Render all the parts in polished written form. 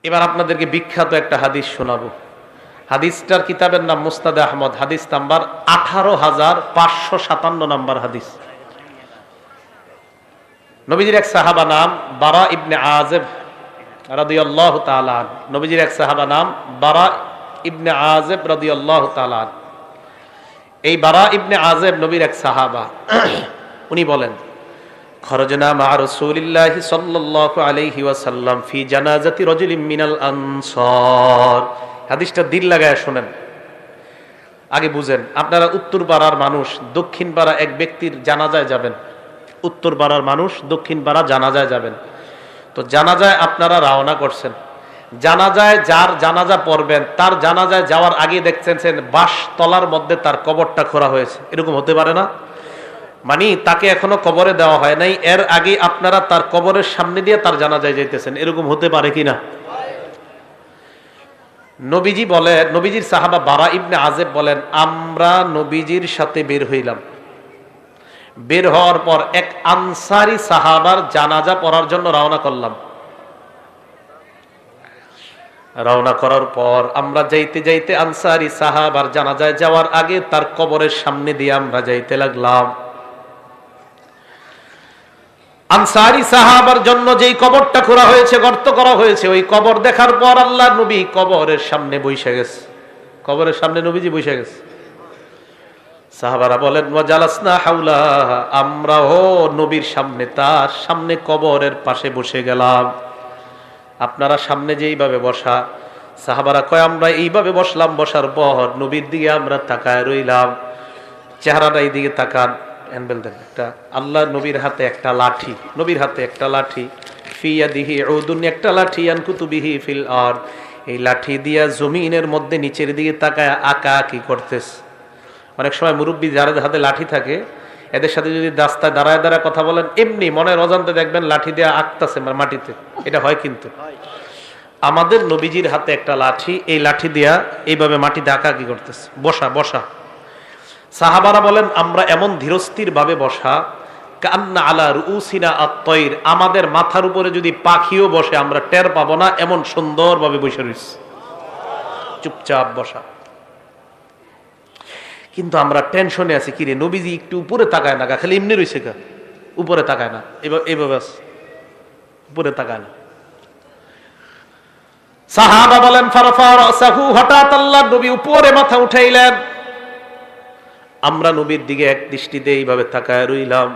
এবার আপনাদেরকে বিখ্যাত একটা হাদিস শোনাবো। হাদিসটার কিতাবের নাম মুসনাদে আহমদ, হাদিস নাম্বার 18,557 নাম্বার হাদিস। নবীজির এক সাহাবা নাম বারা ইবনে আযিব রাদিয়াল্লাহু তাআলা আনহু। নবীজির এক সাহাবা নাম বারা ইবনে আযিব রাদিয়াল্লাহু তাআলা আনহু। এই বারা ইবনে আযিব নবীর এক সাহাবা। উনি বলেন, খরজনা মা রাসূলিল্লাহি সাল্লাল্লাহু আলাইহি ওয়াসাল্লাম ফি জানাজাতি রাজুলিন মিনাল আনসার। হাদিসটা দিল লাগায় শুনেন, আগে বুঝেন। আপনারা উত্তর পাড়ার মানুষ, দক্ষিণ পাড়া এক ব্যক্তির জানাজায় যাবেন। উত্তর পাড়ার মানুষ দক্ষিণ পাড়া জানাজায় যাবেন। তো জানাজায় আপনারা রওনা করছেন। জানাজায় যার জানাজা পড়বেন, তার জানাজায় যাওয়ার আগে দেখছেন বাঁশ তলার মধ্যে তার কবরটা খোঁড়া হয়েছে। এরকম হতে পারে না? মানে তাকে এখনো কবরে দেওয়া হয় নাই, এর আগে আপনারা তার কবরের সামনে দিয়ে তার জানাজায় যাইতেছেন। এরকম হতে পারে কিনা? নবীজি বলেন, নবীজির সাহাবা বারা ইবনে আযিব বলেন, আমরা নবীজির সাথে বের হইলাম। বের হওয়ার পর এক আনসারী সাহাবার জানাজা পড়ার জন্য রওনা করলাম। রওনা করার পর আমরা যাইতে যাইতে আনসারী সাহাবার জানাজায় যাওয়ার আগে তার কবরের সামনে দিয়ে আমরা যাইতে লাগলাম। আনসারী সাহাবার জন্য যেই কবরটা খোঁড়া হয়েছে, গর্ত করা হয়েছে, ওই কবর দেখার পর আল্লাহর নবী কবরের সামনে বসে গেছে। কবরের সামনে নবীজি বসে গেছে। সাহাবারা বলেন, ওয়াজালাসনা হাওলা, আমরাও নবীর সামনে, তার সামনে কবরের পাশে বসে গেলাম। আপনারা সামনে যেইভাবে বসা, সাহাবারা কয় আমরা এইভাবে বসলাম। বসার পর নবীর দিকে আমরা তাকায় রইলাম। চেহারাটা এই দিকে তাকান। হ্যান্ডবেল দেন একটা। আল্লাহ নবীর হাতে একটা লাঠি, নবীর হাতে একটা লাঠি, ফিয়াদিহি উদুন, একটা লাঠি, আনকুতুবিহি ফিল আরদ, এই লাঠি দিয়া জমিনের মধ্যে নিচের দিকে তাকায় আঁকা আঁকি করতেছে। অনেক সময় মুরব্বী যাদের হাতে লাঠি থাকে, এদের সাথে যদি রাস্তায় দাঁড়ায় দাঁড়ায় কথা বলেন, এমনি মনের অজান্তে দেখবেন লাঠি দিয়ে আঁকতেছে মাটিতে। এটা হয় কিন্তু। আমাদের নবীজির হাতে একটা লাঠি, এই লাঠি দিয়া এইভাবে মাটিতে আঁকা আঁকি করতেছে। বসা বসা। সাহাবারা বলেন, আমরা এমন ধীরস্থির ভাবে বসা, কান্না আলা রুউসিনা আত-তায়র, আমাদের মাথার উপরে যদি পাখিও বসে আমরা টের পাবো না, এমন সুন্দরভাবে বসে রইছি। চুপচাপ বসা। কিন্তু আমরা টেনশনে আছি, কিরে নবীজি একটু উপরে তাকায় না, খালি এমনি রইছে কা, উপরে তাকায় না, এইভাবে উপরে তাকায় না। সাহাবা বলেন, ফারফা রাসাহু, হঠাৎ আল্লাহর নবী উপরে মাথা উঠাইলেন। আমরা নবীর দিকে এক দৃষ্টিতে এইভাবে তাকায় রইলাম।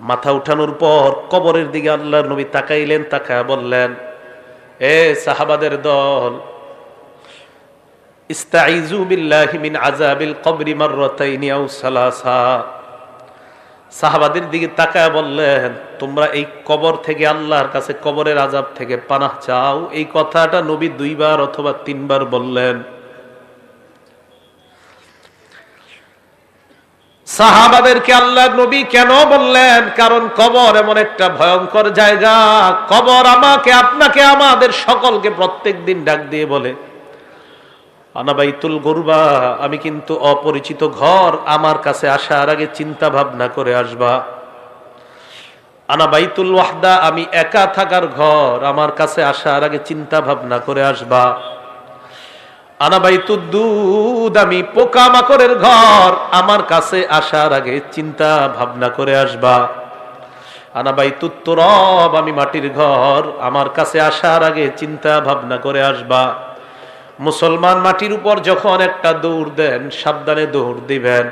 মাথা উঠানোর পর কবরের দিকে আল্লাহর নবী তাকাইলেন। তাকায় বললেন, এ সাহাবাদের দল, ইস্তাইযু বিল্লাহি মিন আযাবিল কবরি মাররাতাইনি আও সালাসা। সাহাবাদের দিকে তাকায় বললেন, তোমরা এই কবর থেকে, আল্লাহর কাছে কবরের আযাব থেকে পানাহ চাও। এই কথাটা নবী 2 বার অথবা 3 বার বললেন। সাহাবাদেরকে আল্লাহর নবী কেন বললেন? কারণ কবর এমন একটা ভয়ঙ্কর জায়গা। কবর আমাকে, আপনাকে, আমাদের সকলকে প্রত্যেকদিন ডাক দিয়ে বলে, আনা বাইতুল গুরবা, আমি কিন্তু অপরিচিত ঘর, আমার কাছে আসার আগে চিন্তা ভাবনা করে আসবা। আনা বাইতুল ওয়াহদা, আমি একা থাকার ঘর, আমার কাছে আসার আগে চিন্তা ভাবনা করে আসবা। আনা বাইতুদ দুদ, আমি পোকামাকড়ের ঘর, আমার কাছে আসার আগে চিন্তা ভাবনা করে আসবা। আনা বাইতুত তুরাব, আমি মাটির ঘর, আমার কাছে আসার আগে চিন্তা ভাবনা করে আসবা। মুসলমান মাটির উপর যখন একটা দৌড় দেন, সাবধানে দৌড় দিবেন।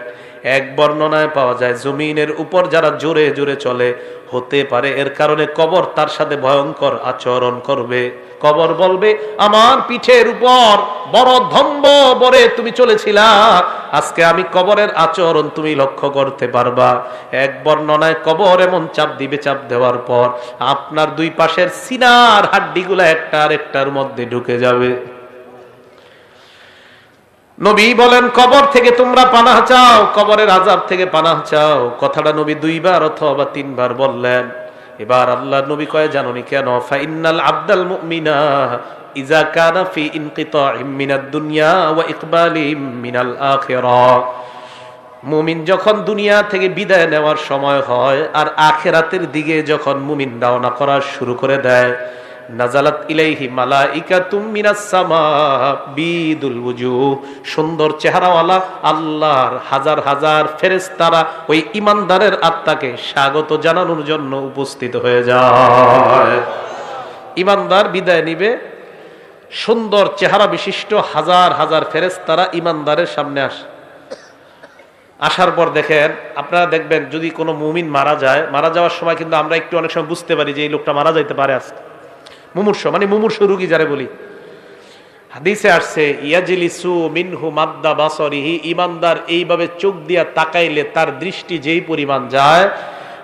এক বর্ণনায় পাওয়া যায়, জমিনের উপর যারা জোরে জোরে চলে, হতে পারে এর কারণে কবর তার সাথে ভয়ঙ্কর আচরণ করবে। কবর বলবে, আমার পিঠের উপর বড় ধম্ব বরে তুমি চলেছিলা, আজকে আমি কবরের আচরণ তুমি লক্ষ্য করতে পারবা। এক বর্ণনায় কবর এমন চাপ দিবে, চাপ দেওয়ার পর আপনার 2 পাশের সিনার হাড্ডিগুলা একটা আরেকটার মধ্যে ঢুকে যাবে। নবী বলেন, কবর থেকে তোমরা পানাহ চাও, কবরের আযাব থেকে পানাহ চাও। কথাটা নবী 2 বার অথবা 3 বার বললেন। এবার আল্লাহর নবী কয়, জানোনি কেন? ফাইন্নাল আবদাল মুমিনা ইযা কানা ফি ইনকিতাইম মিনাদ দুনিয়া ওয়া ইকবালিম মিনাল আখিরাহ। মুমিন যখন দুনিয়া থেকে বিদায় নেওয়ার সময় হয় আর আখিরাতের দিকে যখন মুমিন রওনা করা শুরু করে দেয়, নাজালাত ইলাইহি মালাইকাতুম মিনাস সামা বিদুল ওয়ুজুহ, সুন্দর চেহারাওয়ালা আল্লাহর হাজার হাজার ফেরেশতারা ওই ঈমানদারের আত্মাকে স্বাগত জানানোর জন্য উপস্থিত হয়ে যায়। ঈমানদার বিদায় নিবে, সুন্দর চেহারা বিশিষ্ট হাজার হাজার ফেরেশতারা ঈমানদারের সামনে আসে। আসার পর দেখেন, আপনারা দেখবেন যদি কোনো মুমিন মারা যায়, মারা যাওয়ার সময় কিন্তু আমরা একটু অনেক সময় বুঝতে পারি যে এই লোকটা মারা যাইতে পারে আজকে। মুমূর্ষ মানে মুমূর্ষ রোগী যারে বলি, হাদিসে আসছে ইয়াজলিসু মিনহু মাদ্দা বাসরিহি, ঈমানদার এইভাবে চোখ দিয়া তাকাইলে তার দৃষ্টি যেই পরিমাণ যায়,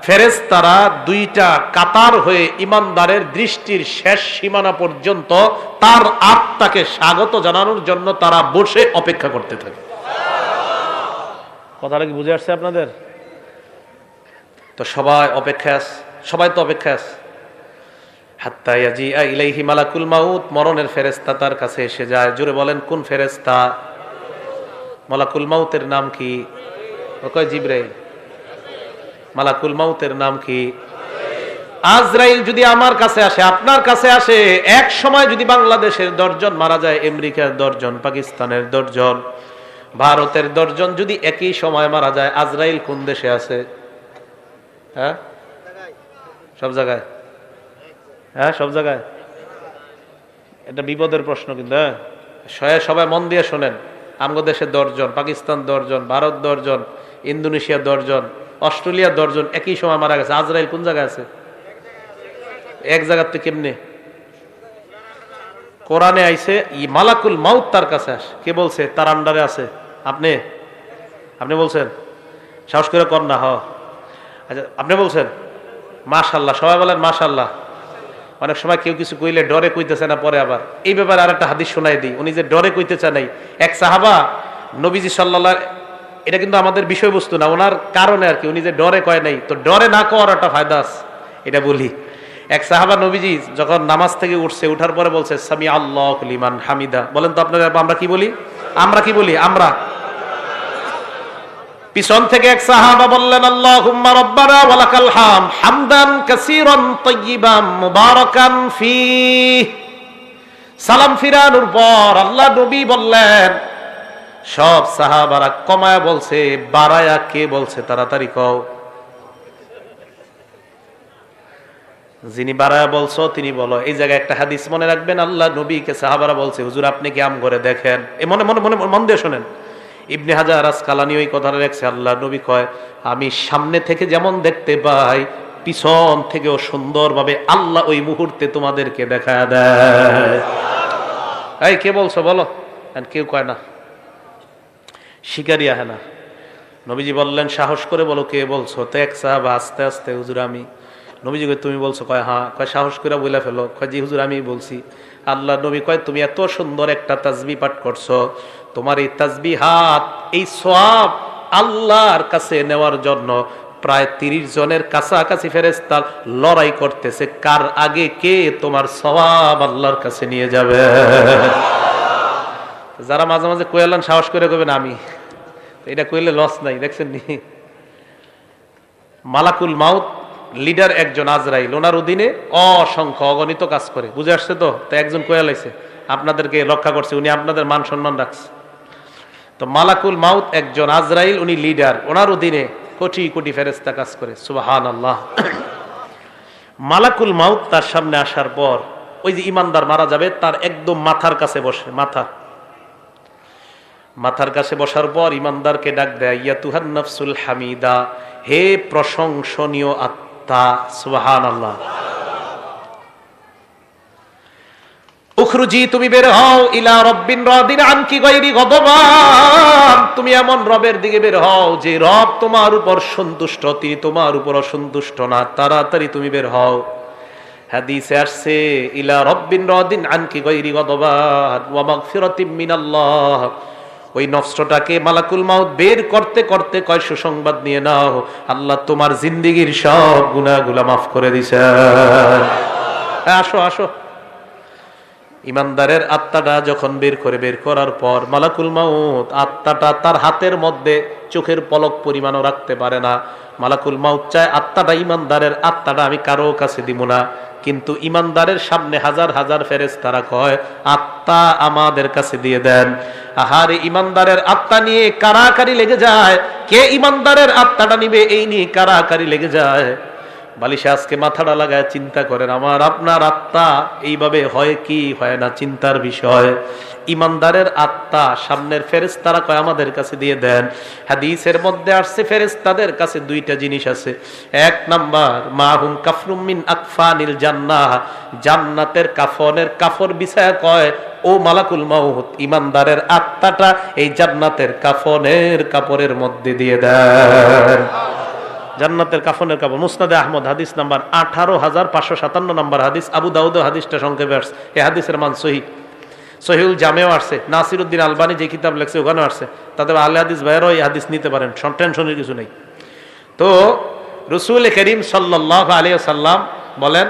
ফেরেশতারা দুইটা কাতার হয়ে ঈমানদারের দৃষ্টির শেষ সীমানা পর্যন্ত তার আত্মাকে স্বাগত জানানোর জন্য তারা বসে অপেক্ষা করতে থাকে। কথাটা কি বুঝে আসছে আপনাদের? তো সবাই অপেক্ষায় আছে, সবাই তো অপেক্ষায় আছে। হাত্তা ইয়াজিআ ইলাইহি মালাকুল মাউত, মরণের ফেরেশতা তার কাছে এসে যায়। জোরে বলেন কোন ফেরেশতা? মালাকুল মাউতের নাম কি? ও কয় জিবরাইল। মালাকুল মাউতের নাম কি? আজরাইল। যদি আমার কাছে আসে, আপনার কাছে আসে, এক সময় যদি বাংলাদেশের 10 জন মারা যায়, আমেরিকার 10 জন, পাকিস্তানের 10 জন, ভারতের 10 জন যদি একই সময় মারা যায়, আজরাইল কোন দেশে আছে? হ্যাঁ, সব জায়গায়। হ্যাঁ, সব জায়গায়। এটা বিপদের প্রশ্ন কিন্তু। হ্যাঁ, সবাই মন দিয়ে শোনেন। আমগো দেশে 10 জন, পাকিস্তান 10 জন, ভারত 10 জন, ইন্দোনেশিয়া 10 জন, অস্ট্রেলিয়া 10 জন একই সময় মারা গেছে। আজরাইল কোন জায়গায় আছে? এক জায়গার তো কেমনে? কোরআনে আইছে মালাকুল মাউত তার কাছে আসে। কে বলছে তার আন্ডারে আছে? আপনি বলছেন? সাহস করে কর না। আচ্ছা, আপনি বলছেন? মাশাআল্লাহ, সবাই বলেন মাশাআল্লাহ। অনেক সময় কেউ কিছু কইলে ডরে কইতেছে না, পরে আবার এই ব্যাপারে আর একটা হাদিস শোনাই দিই। উনি যে ডরে কইতেছে নাই, এক সাহাবা নবীজি সাল্লাল্লাহু, এটা কিন্তু আমাদের বিষয়বস্তু না, ওনার কারণে আর কি, উনি যে ডরে কয় নাই, তো ডরে না করার একটা ফায়দা আছে, এটা বলি। এক সাহাবা নবীজি যখন নামাজ থেকে উঠছে, উঠার পরে বলছে সামি আল্লাহু লিমান হামিদা। বলেন তো আপনারা আমরা কি বলি? আমরা পিছন থেকে এক সাহাবা বললেন আল্লাহুম্মা রাব্বানা ওয়া লাকাল হামদ হামদান কাসীরান তাইয়িবান মুবারাকান ফীহ। সালাম ফিরানোর পর আল্লাহ নবী বললেন, সব সাহাবারা কমায়া বলছে, বাড়ায়া কে বলছে? তাড়াতাড়ি কও। যিনি বাড়ায়া বলছো তিনি বলো। এই জায়গায় একটা হাদিস মনে রাখবেন, আল্লাহ নবীকে সাহাবারা বলছে হুজুর আপনি কি আম করে দেখেন। এ মনে মনে মনে মন দিয়ে শোনেন। ইবনে হাজার আসকালানী ওই কথাটা লেখছে, আল্লাহ নবী কয় আমি সামনে থেকে যেমন দেখতে পাই, পিছন থেকেও সুন্দরভাবে আল্লাহ ওই মুহূর্তে তোমাদেরকে দেখায় দেয়। এই কে বলছো বলো? কেউ কয় না, শিকারিয়া। হ্যাঁ না, নবীজি বললেন সাহস করে বলো কে বলছো। তো এক সাহাবা আস্তে আস্তে, হুজুর আমি। নবীজি কয় তুমি বলছো? কয় হ্যাঁ। কয় সাহস করে বলে ফেলো। কয় জি হুজুর আমি বলছি। আল্লাহ নবী কয় তুমি এত সুন্দর একটা তাসবিহ পাঠ করছো, তোমার এই তাসবিহাত, এই সওয়াব আল্লাহর কাছে নেওয়ার জন্য প্রায় 30 জনের কাছাকাছি ফেরেশতা লড়াই করতেছে, কার আগে কে তোমার সওয়াব আল্লাহর কাছে নিয়ে যাবে। যারা মাঝে মাঝে কইলেন সাহস করে কইবেন আমি, এটা কইলে লস নাই। দেখছেন নি, মালাকুল মাউত লিডার একজন আজরাইল, ওনার অধীনে অসংখ্য অগণিত কাজ করে। বুঝে আসছে তো? তো একজন কইয়া লাইছে, আপনাদেরকে রক্ষা করছে, উনি আপনাদের মান সম্মান রাখছে। তো মালাকুল মাউত একজন, আজরাইল উনি লিডার, ওনার অধীনে কোটি কোটি ফেরেশতা কাজ করে। সুবহানাল্লাহ। মালাকুল মাউত তার সামনে আসার পর ওই যে ইমানদার মারা যাবে, তার একদম মাথার কাছে বসে। মাথার কাছে বসার পর ইমানদারকে ডাক দেয়, ইয়াতুহান নাফসুল হামিদা, হে প্রশংসনীয় আত্মা। সুবহানাল্লাহ। উখরুজি, তুমি বের হও, ইলা রব্বিন রাদিন আনকি গায়রি গদবান, তুমি এমন রবের দিকে বের হও যে রব তোমার উপর সন্তুষ্ট, তিনি তোমার উপর অসন্তুষ্ট না। তাড়াতাড়ি তুমি বের হও। হাদিসে আসছে ইলা রব্বিন রাদিন আনকি গায়রি গদবান ওয়া মাগফিরাতিম মিনাল্লাহ। ওই নফসটাকে মালাকুল মাউত বের করতে করতে কয় সুসংবাদ নিয়ে নাও, আল্লাহ তোমার জিন্দেগীর সব গুনাহগুলো মাফ করে দিয়েছেন। আসো আসো। ইমানদারের আত্মাটা যখন বের করার পর মালাকুল মাউত আত্মাটা তার হাতের মধ্যে চোখের পলক পরিমাণও রাখতে পারে না। মালাকুল মাউত চায় আত্মাটা, ইমানদারের আত্মাটা আমি কারো কাছে দিব না, কিন্তু ইমানদারের সামনে হাজার হাজার ফেরেশতারা কয় আত্মা আমাদের কাছে দিয়ে দেন। আহারে ইমানদারের আত্মা নিয়ে কারাকারি লেগে যায়, কে ইমানদারের আত্মাটা নিবে এই নিয়ে কারাকারি লেগে যায়। বালিশে আজকে মাথাটা লাগায় চিন্তা করেন, আমার আপনার আত্মা এইভাবে হয় কি হয় না, চিন্তার বিষয়। ইমানদারের আত্মা সামনের ফেরেশতারা কয় আমাদের কাছে দিয়ে দেন। হাদিসের মধ্যে আসছে ফেরেশতাদের কাছে দুইটা জিনিস আছে। এক নাম্বার মাহুম কাফরুম মিন আকফানিল জান্নাহ, জান্নাতের কাফনের কাফর বিছায়া কয় ও মালাকুল মাউত, ইমানদারের আত্মাটা এই জান্নাতের কাফনের কাপড়ের মধ্যে দিয়ে দেন। জান্নাতের কাফনের কাপড়, মুসনাদে আহমদ হাদিস নাম্বার 18,557 নম্বর হাদিস, আবু দাউদ হাদিসটা সংক্ষেপে আসছে। এই হাদিসের মান সহিহ, সহিহুল জামেও আসছে, নাসিরউদ্দিন আলবানী যে কিতাব লেখছে ওখানেও আসছে। তাদের আহলে হাদিস ভাইয়েরাও এই হাদিস নিতে পারেন, টেনশনের কিছু নেই। তো রাসূল করিম সাল্লাল্লাহু আলাইহি ওয়াসাল্লাম বলেন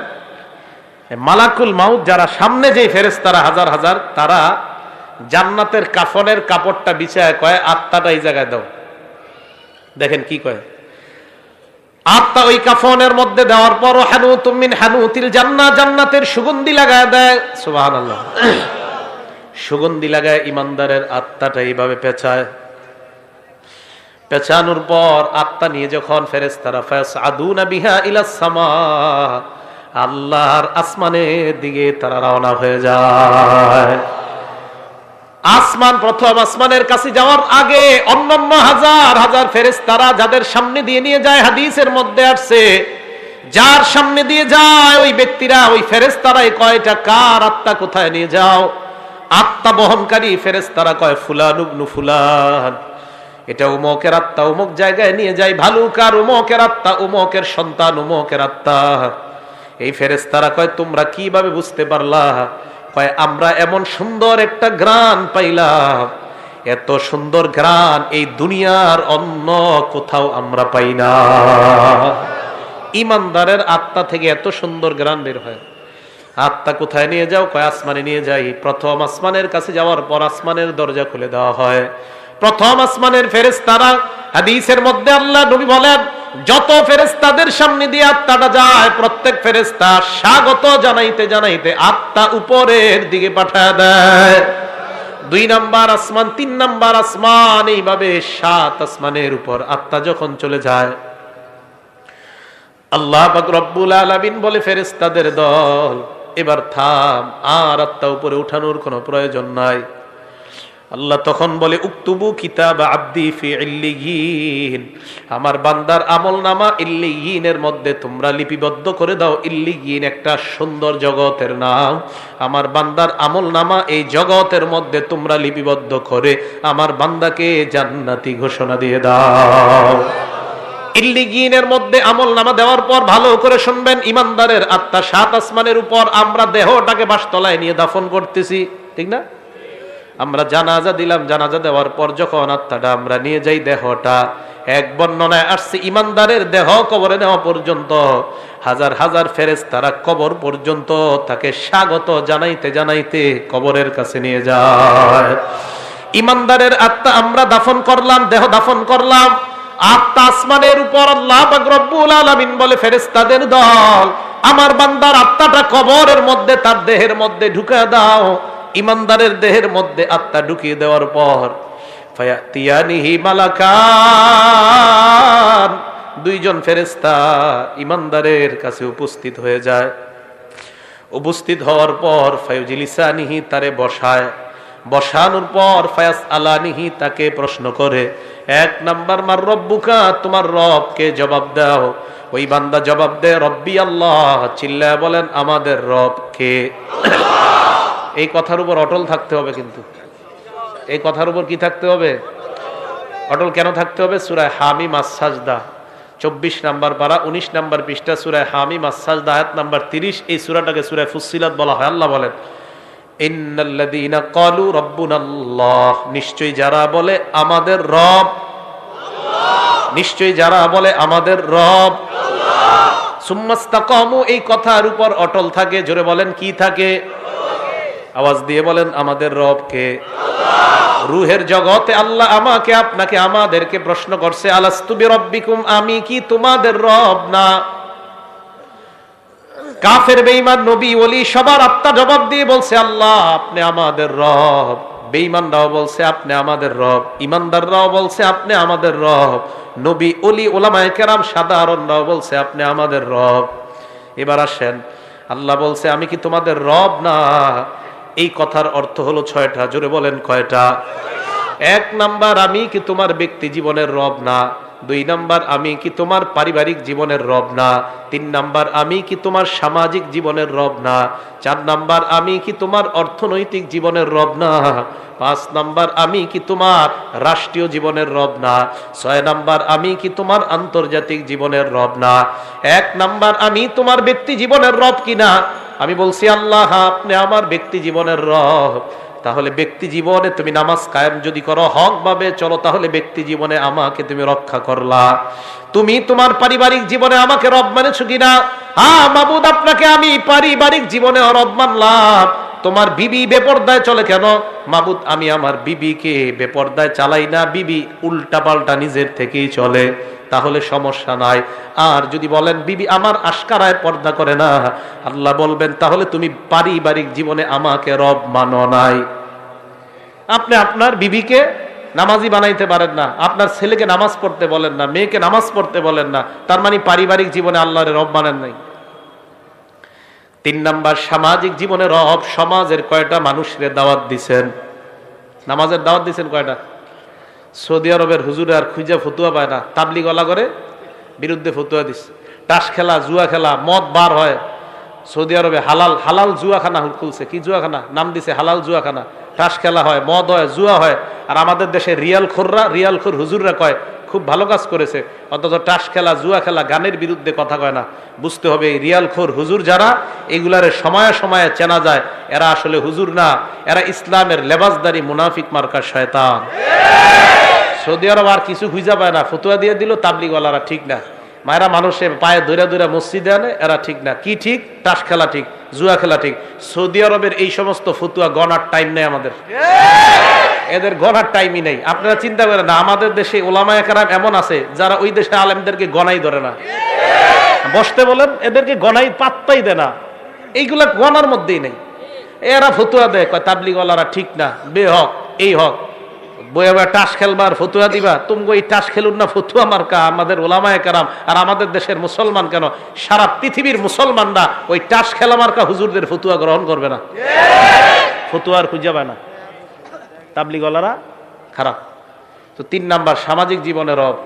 মালাকুল মাউত যারা সামনে যে ফেরেশতারা হাজার হাজার, তারা জান্নাতের কাফনের কাপড়টা বিছায় কয় আত্মাটা এই জায়গায় দাও। দেখেন কি কয়, আত্মা ওই কাফনের মধ্যে দেওয়ার পর হানুতুম মিন হানুতিল জান্নাহ, জান্নাতের সুগন্ধি লাগায় দেয়। সুবহানাল্লাহ, সুগন্ধি লাগায় ইমানদারের আত্মাটা এইভাবে পেঁচায়। পেঁচানোর পর আত্মা নিয়ে যখন ফেরেশতারা ফায়াসআদুনা বিহা ইলাস সামা, আল্লাহর আসমানের দিকে তারা রওনা হয়ে যায়। আসমান, প্রথম আসমানের কাছে যাওয়ার আগে অন্যান্য হাজার হাজার ফেরেশতারা যাদের সামনে দিয়ে নিয়ে যায়, হাদিসের মধ্যে আসছে যার সামনে দিয়ে যায় ওই ব্যক্তিরা, ওই ফেরেশতারাই কয়টা কার আত্মা কোথায় নিয়ে যাও। আত্মা বহনকারী ফেরেশতারা কয় ফুলান ইবনু ফুলান, এটা উমকের আত্মা উমক জায়গায় নিয়ে যায়। ভালুকার উমকের আত্মা, উমকের সন্তান উমকের আত্মা। এই ফেরেশতারা কয় তোমরা কিভাবে বুঝতে পারলা? কয় আমরা এমন সুন্দর একটা ঘ্রাণ পাইলাম, এত সুন্দর ঘ্রাণ এই দুনিয়ার অন্য কোথাও আমরা পাই না। ইমানদারের আত্মা থেকে এত সুন্দর ঘ্রাণ বের হয়। আত্মা কোথায় নিয়ে যাও? কয় আসমানে নিয়ে যাই। প্রথম আসমানের কাছে যাওয়ার পর আসমানের দরজা খুলে দেওয়া হয়। প্রথম আসমানের ফেরেশতারা, হাদিসের মধ্যে আল্লাহ নবী বলেন যত ফেরেশতাদের সামনে দিয়ে আত্মাটা যায়, প্রত্যেক ফেরেশতা স্বাগত জানাইতে জানাইতে আত্মা উপরের দিকে পাঠায় দেয়। 2 নাম্বার আসমান, 3 নাম্বার আসমান, এইভাবে 7 আসমানের উপর আত্মা যখন চলে যায়, আল্লাহ পাক রব্বুল আলামিন বলে ফেরেশতাদের দল এবার থাম, আর আত্মা উপরে উঠানোর কোনো প্রয়োজন নাই। আল্লাহ তখন বলে উকতুবু কিতাব আব্দি ফি ইল্লিয়িন, আমার বান্দার আমলনামা ইল্লিয়িনের মধ্যে তোমরা লিপিবদ্ধ করে দাও। ইল্লিয়িন একটা সুন্দর জগতের নাম। আমার বান্দার আমলনামা এই জগতের মধ্যে তোমরা লিপিবদ্ধ করে আমার বান্দাকে জান্নাতি ঘোষণা দিয়ে দাও। ইল্লিয়িনের মধ্যে আমলনামা দেওয়ার পর ভালো করে শুনবেন, ইমানদারের আত্মা 7 আসমানের উপর, আমরা দেহটাকে বাসতলায় নিয়ে দাফন করতেছি, ঠিক না? আমরা জানাজা দিলাম, জানাজা দেওয়ার পর যখন আত্মাটা আমরা নিয়ে যাই, দেহটা এক বর্ণনায় আসছে ইমানদারের দেহ কবরে নেওয়া পর্যন্ত হাজার হাজার ফেরেশতারা কবর পর্যন্ত তাকে স্বাগত জানাইতে জানাইতে কবরের কাছে নিয়ে যায়। ইমানদারের আত্মা আমরা দাফন করলাম, দেহ দাফন করলাম, আত্মা আসমানের উপর। আল্লাহ পাক রব্বুল আলামিন বলে ফেরেশতাদের দল আমার বান্দার আত্মাটা কবরের মধ্যে তার দেহের মধ্যে ঢুকিয়ে দাও। ইমানদারের দেহের মধ্যে আত্মা ঢুকিয়ে দেওয়ার পর ফায়াতিয়ানিহি মালাকান, 2 জন ফেরেশতা ইমানদারের কাছে উপস্থিত হয়ে যায়। উপস্থিত হওয়ার পর ফায়ুজিলিসানিহি, তারে বসায়। বসানোর পর ফায়াস আলানিহি, তাকে প্রশ্ন করে। 1 নাম্বার মার রব্বুকা, তোমার রবকে জবাব দাও। ওই বান্দা জবাব দেয় রব্বি আল্লাহ, চিল্লায় বলেন আমাদের রব কে? এই কথার উপর অটল থাকতে হবে, কিন্তু এই কথার উপর কি থাকতে হবে? অটল কেন থাকতে হবে? সূরা হামিম আস-সাজদা 24 নাম্বার পারা 19 নাম্বার পৃষ্ঠা, সূরা হামিম আস-সাজদা আয়াত নাম্বার 30। এই সূরাটাকে সূরা ফুসসিলাত বলা হয়। আল্লাহ বলেন ইন্নাল্লাযীনা ক্বালু রাব্বুনাল্লাহ, নিশ্চয়ই যারা বলে আমাদের রব আল্লাহ, নিশ্চয়ই যারা বলে আমাদের রব আল্লাহ, সুম্মাস্তাকামু, এই কথার উপর অটল থাকে। জোরে বলেন কি থাকে? আওয়াজ দিয়ে বলেন আমাদের রব কে? আল্লাহ। রূহের জগতে আল্লাহ আমাকে আপনাকে আমাদেরকে প্রশ্ন করছে আলাস্তু বিরাব্বিকুম, আমি কি তোমাদের রব না? কাফের বেঈমান নবী ওলি সবার আত্মা জবাব দিয়ে বলছে আল্লাহ আপনি আমাদের রব। বেঈমানরাও বলছে আপনি আমাদের রব, ইমানদাররাও বলছে আপনি আমাদের রব, নবী ওলি ওলামায়ে কেরাম সাধারণরাও বলছে আপনি আমাদের রব। এবার আসেন, আল্লাহ বলছে আমি কি তোমাদের রব না? এই কথার অর্থ হলো 6টা। জোরে বলেন কয়টা? 1 নাম্বার, আমি কি তোমার ব্যক্তি জীবনের রব না? 2 নাম্বার, আমি কি তোমার পারিবারিক জীবনের রব না? 3 নাম্বার, আমি কি তোমার সামাজিক জীবনের রব না? 4 নাম্বার, আমি কি তোমার অর্থনৈতিক জীবনের রব না? 5 নাম্বার, আমি কি তোমার রাষ্ট্রীয় জীবনের রব না? 6 নাম্বার, আমি কি তোমার আন্তর্জাতিক জীবনের রব না? 1 নাম্বার, আমি তোমার ব্যক্তি জীবনের রব কিনা? আমি বলছি আল্লাহ আপনি আমার ব্যক্তি জীবনের রব। তাহলে ব্যক্তি জীবনে তুমি নামাজ কায়েম যদি করো, হক ভাবে চলো, তাহলে ব্যক্তি জীবনে আমাকে তুমি রক্ষা করলা। তুমি তোমার পারিবারিক জীবনে আমাকে রব মানেছো কিনা? হ্যাঁ মাবুদ, আপনাকে আমি পারিবারিক জীবনে রব মানলাম। তোমার বিবি বেপরদায় চলে কেন? মাবুদ, আমি আমার বিবিকে বেপরদায় চালাই না, বিবি উল্টা পাল্টা নিজের থেকেই চলে, তাহলে সমস্যা নাই। আর যদি বলেন বিবি আমার আশকারায় পর্দা করে না, আল্লাহ বলবেন তাহলে তুমি পারিবারিক জীবনে আমাকে রব মানো নাই। আপনি আপনার বিবিকে নামাজি বানাইতে পারেন না, আপনার ছেলেকে নামাজ পড়তে বলেন না, মেয়েকে নামাজ পড়তে বলেন না, তার মানে পারিবারিক জীবনে আল্লাহর রব মানেন নাই। 3 নাম্বার, সামাজিক জীবনে রব। সমাজের কয়টা মানুষের দাওয়াত দিছেন? নামাজের দাওয়াত দিছেন কয়টা? সৌদি আরবের হুজুরে আর খুঁজা ফতুয়া পায় না, তাবলিগ ওয়ালা করে বিরুদ্ধে ফতুয়া দিচ্ছে। তাস খেলা, জুয়া খেলা, মদ বার হয়। সৌদি আরবে হালাল হালাল জুয়াখানা খুলছে। কি জুয়াখানা? নাম দিছে হালাল জুয়াখানা। তাস খেলা হয়, মদ হয়, জুয়া হয়। আর আমাদের দেশে রিয়াল খোর হুজুররা কয় খুব ভালো কাজ করেছে, অথচ তাস খেলা, জুয়া খেলা, গানের বিরুদ্ধে কথা কয় না। বুঝতে হবে এই রিয়াল খোর হুজুর যারা, এগুলারে সময়ে সময়ে চেনা যায়, এরা আসলে হুজুর না, এরা ইসলামের লেবাসদারি মুনাফিক মার্কা শয়তান। সৌদি আরব আর কিছু খুঁজা পায় না, ফতুয়া দিয়ে দিল তাবলিগওয়ালারা ঠিক না, মায়েরা মানুষের পায়ে ধরে ধরে মসজিদে আনে, এরা ঠিক না। কি ঠিক? তাস খেলা ঠিক, জুয়া খেলা ঠিক। সৌদি আরবের এই সমস্ত ফতুয়া গণার টাইম নেই আমাদের, এদের গণার টাইমই নেই। আপনারা চিন্তা করেন না, আমাদের দেশে ওলামায়ে কেরাম এমন আছে যারা ওই দেশে আলেমদেরকে গণাই ধরে না, বসতে বলেন এদেরকে গণাই পাত্তাই দেয় না, এইগুলা গণার মধ্যেই নেই। এরা ফতুয়া দেয়, কয় তাবলিগওয়ালারা ঠিক না, বেহক, এই হক। বইয়া টাস খেলবার ফতুয়া দিবা, তুমি ওই টাস খেলুন না ফতুয়া মার্কা আমাদের ওলামায়ে কেরাম। আর আমাদের দেশের মুসলমান কেন, সারা পৃথিবীর মুসলমানরা ওই টাস খেলা মার্কা হুজুরদের ফতুয়া গ্রহণ করবে না, ফতুয়া আর খুঁজে পায় না। তাবলিগওয়ালারা খারাপ। তো 3 নাম্বার, সামাজিক জীবনের রব।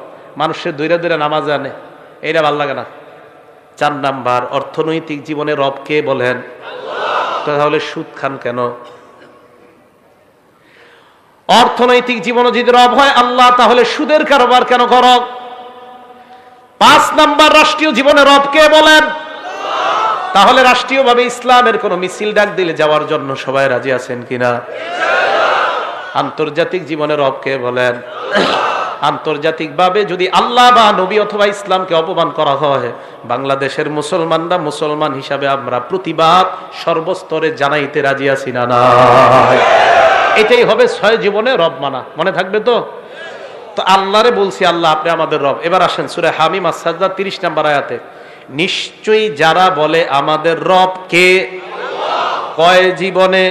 মানুষের দৈরা দৈরা নামাজ আনে, এইটা ভাল লাগে না। 4 নাম্বার, অর্থনৈতিক জীবনের রব কে বলেন? তাহলে সুদ খান কেন? অর্থনৈতিক জীবনে যদি রব হয় আল্লাহ, তাহলে সুদের কারবার কেন করো? 5 নাম্বার, রাষ্ট্রীয় জীবনে রব কে বলেন? তাহলে রাষ্ট্রীয়ভাবে ইসলামের কোন মিছিল ডাক দিলে যাওয়ার জন্য সবাই রাজি আছেন কিনা? আন্তর্জাতিক জীবনে রব কে বলেন? আন্তর্জাতিকভাবে যদি আল্লাহ বা নবী অথবা ইসলামকে অপমান করা হয়, বাংলাদেশের মুসলমানরা মুসলমান হিসাবে আমরা প্রতিবাদ সর্বস্তরে জানাইতে রাজি আছি না? নাই। এটাই হবে 6 জীবনে রব মানা। মনে থাকবে তো? তো আল্লাহরে বলছি আল্লাহ আপনি আমাদের রব। এবার আসেন সূরা হামিম আস-সাজদা 30 নম্বর আয়াতে, নিশ্চয়ই যারা বলে আমাদের রব কে, কয় জীবনে?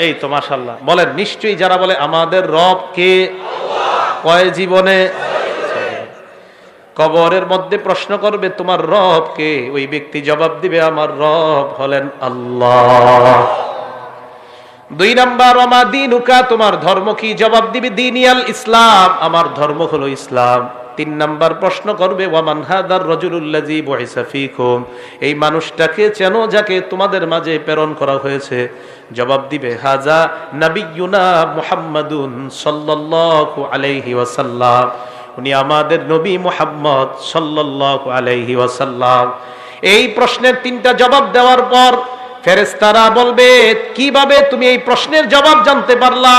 এই তো মাশাআল্লাহ, বলেন নিশ্চয়ই যারা বলে আমাদের রব কে, কয় জীবনে? কবরের মধ্যে প্রশ্ন করবে তোমার রব কে, ওই ব্যক্তি জবাব দিবে আমার রব হলেন আল্লাহ। 2 নাম্বার, ওমা দীনুকা, তোমার ধর্ম কি? জবাব দিবে দীনিয়াল ইসলাম, আমার ধর্ম হলো ইসলাম। 3 নাম্বার প্রশ্ন করবে ওয়ামান হাদার রাজুলুল্লাযী বুইসা ফীকুম, এই মানুষটাকে চেনো যাকে তোমাদের মাঝে প্রেরণ করা হয়েছে? জবাব দিবে হাজা নাবিয়ুনা মুহাম্মাদুন সাল্লাল্লাহু আলাইহি ওয়াসাল্লাম, উনি আমাদের নবী মুহাম্মদ সাল্লাল্লাহু আলাইহি ওয়াসাল্লাম। এই প্রশ্নের 3টা জবাব দেওয়ার পর ফেরেশতারা বলবে কিভাবে তুমি এই প্রশ্নের জবাব জানতে পারলা?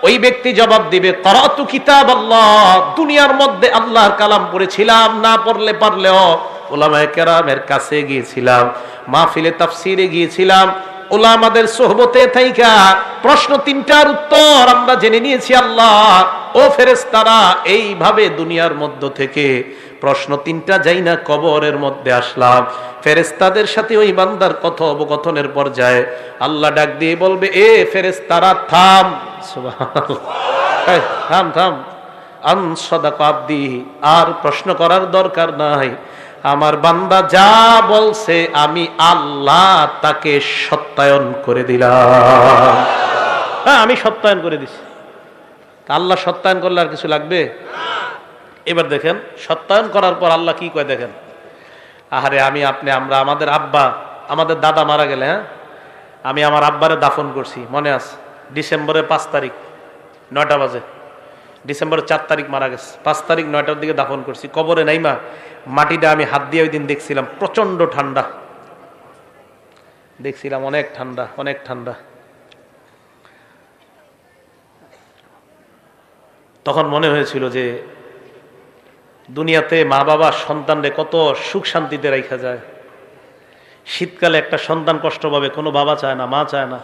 ওই ব্যক্তি জবাব দিবে করাতু কিতাবাল্লাহ, দুনিয়ার মধ্যে আল্লাহর কালাম পড়েছিলাম, না পড়লে পারলেও উলামায়ে কেরামের কাছে গিয়েছিলাম, মাহফিলে তাফসীরে গিয়েছিলাম, উলামাদের সোহবতে থাইকা প্রশ্ন 3টার উত্তর আমরা জেনে নিয়েছি আল্লাহ। ও ফেরেশতারা, এইভাবে দুনিয়ার মধ্য থেকে প্রশ্ন তিনটা যাই না কবরের মধ্যে আসলাম, ফেরেশতাদের সাথে ওই বান্দার কথোপকথনের পর্যায়ে আল্লাহ ডাক দিয়ে বলবে, এ ফেরেশতারা থাম, সুবহানাল্লাহ, থাম থাম, আন সাদাকা আবদি, আর প্রশ্ন করার দরকার নাই, আমার বান্দা যা বলছে আমি আল্লাহ তাকে সত্যায়ন করে দিলাম। হ্যাঁ, আমি সত্যায়ন করে দিছি। আল্লাহ সত্যায়ন করলে আর কিছু লাগবে? এবার দেখেন সত্যায়ন করার পর আল্লাহ কি কয় দেখেন। আহারে আমি আপনি আমরা আমাদের আব্বা আমাদের দাদা মারা গেলে, হ্যাঁ, আমি আমার আব্বারে দাফন করছি, মনে আছে? ডিসেম্বরের 5 তারিখ 9টা বাজে, ডিসেম্বরের 4 তারিখ মারা গেছে, 5 তারিখ 9টার দিকে দাফন করছি। কবরে নাইমা মাটিটা আমি হাত দিয়ে ওই দিন দেখছিলাম, প্রচন্ড ঠান্ডা দেখছিলাম, অনেক ঠান্ডা, অনেক ঠান্ডা। তখন মনে হয়েছিল যে দুনিয়াতে মা বাবা সন্তানরে কত সুখ শান্তিতে রাখা যায়। শীতকালে একটা সন্তান কষ্ট পাবে, কোনো বাবা চায় না, মা চায় না,